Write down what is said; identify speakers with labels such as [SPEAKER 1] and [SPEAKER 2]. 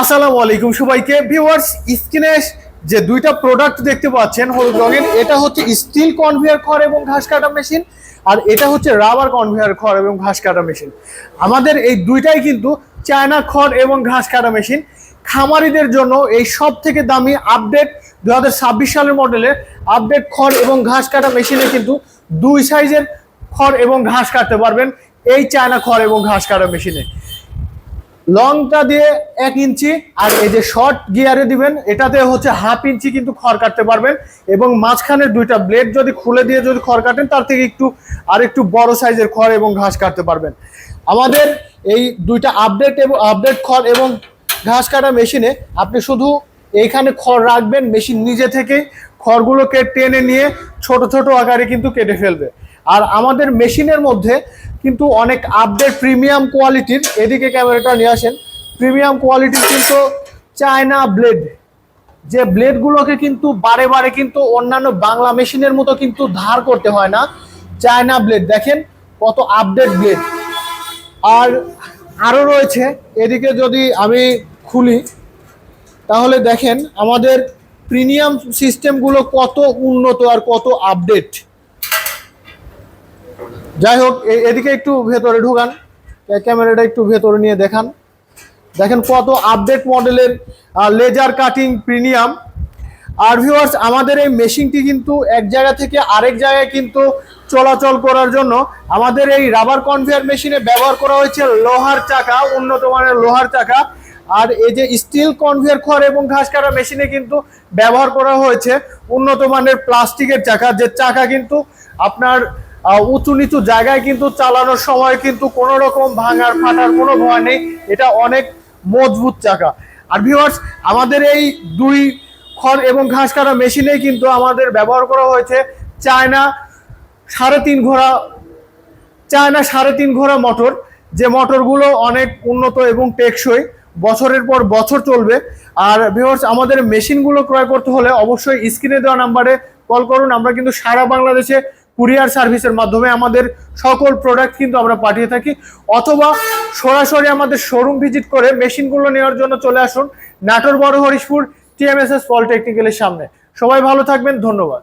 [SPEAKER 1] আসসালামু আলাইকুম সবাইকে ভিউয়ার্স। স্ক্রিনে যে দুইটা প্রোডাক্ট দেখতে পাচ্ছেন হলুদ রঙের, এটা হচ্ছে স্টিল কনভেয়ার খড় এবং ঘাস কাটা মেশিন, আর এটা হচ্ছে রাবার কনভেয়ার খড় এবং ঘাস কাটা মেশিন। আমাদের এই দুইটাই কিন্তু চায়না খড় এবং ঘাস কাটা মেশিন। খামারিদের জন্য এই সব থেকে দামি আপডেট 2026 সালের মডেলের আপডেট খড় এবং ঘাস কাটা মেশিনে কিন্তু দুই সাইজের খড় এবং ঘাস কাটতে পারবেন এই চায়না খড় এবং ঘাস কাটা মেশিনে। লংটা দিয়ে 1 ইঞ্চি, আর এই যে শর্ট গিয়ারে দিবেন এটাতে হচ্ছে 1/2 ইঞ্চি কিন্তু খড় কাটতে পারবেন, এবং মাঝখানের দুইটা ব্লেড যদি খুলে দিয়ে যদি খড় কাটেন তার থেকে একটু বড় সাইজের খড় এবং ঘাস কাটতে পারবেন। আমাদের এই দুইটা আপডেট খড় এবং ঘাস কাটা মেশিনে আপনি শুধু এইখানে খড় রাখবেন, মেশিন নিজে থেকেই খড়গুলোকে টেনে নিয়ে ছোট ছোট আকারে কিন্তু কেটে ফেলবে। আর আমাদের মেশিনের মধ্যে কিন্তু অনেক আপডেট প্রিমিয়াম কোয়ালিটির, এদিকে ক্যামেরাটা নিয়ে আসেন, প্রিমিয়াম কোয়ালিটির কিন্তু চায়না ব্লেড, যে ব্লেডগুলোকে কিন্তু বারে বারে কিন্তু অন্যান্য বাংলা মেশিনের মতো কিন্তু ধার করতে হয় না। চায়না ব্লেড দেখেন কত আপডেট ব্লেড। আর আরও রয়েছে, এদিকে যদি আমি খুলি তাহলে দেখেন আমাদের প্রিমিয়াম সিস্টেমগুলো কত উন্নত আর কত আপডেট। যাই হোক, এদিকে একটু ভেতরে ঢুকান, ক্যামেরাটা একটু ভেতরে নিয়ে দেখেন কত আপডেট মডেলের লেজার কাটিং প্রিমিয়াম। আর ভিউয়ার্স, আমাদের এই মেশিনটি কিন্তু এক জায়গা থেকে আরেক জায়গায় কিন্তু চলাচল করার জন্য আমাদের এই রাবার কনভেয়ার মেশিনে ব্যবহার করা হয়েছে লোহার চাকা, উন্নত মানের লোহার চাকা। আর এই যে স্টিল কনভেয়ার খড় এবং ঘাস কাটা মেশিনে কিন্তু ব্যবহার করা হয়েছে উন্নত মানের প্লাস্টিকের চাকা, যে চাকা কিন্তু আপনার উঁচু নিচু জায়গায় কিন্তু চালানোর সময় কিন্তু কোনো রকম ভাঙার ফাটার কোনো ভয় নেই, এটা অনেক মজবুত চাকা। আর ভিউয়ার্স, আমাদের এই দুই খড় এবং ঘাস কাটা মেশিনে কিন্তু আমাদের ব্যবহার করা হয়েছে চায়না 3.5 ঘোড়া মোটর, যে মোটরগুলো অনেক উন্নত এবং টেকসই, বছরের পর বছর চলবে। আর ভিউয়ার্স, আমাদের মেশিনগুলো ক্রয় করতে হলে অবশ্যই স্ক্রিনে দেওয়া নাম্বারে কল করুন। আমরা কিন্তু সারা বাংলাদেশে কুরিয়ার সার্ভিসের মাধ্যমে আমাদের সকল প্রোডাক্ট কিন্তু আমরা পাঠিয়ে থাকি, অথবা সরাসরি আমাদের শোরুম ভিজিট করে মেশিনগুলো নেওয়ার জন্য চলে আসুন নাটোর বড় হরিশপুর TMSS পলিটেকনিক্যালের সামনে। সবাই ভালো থাকবেন, ধন্যবাদ।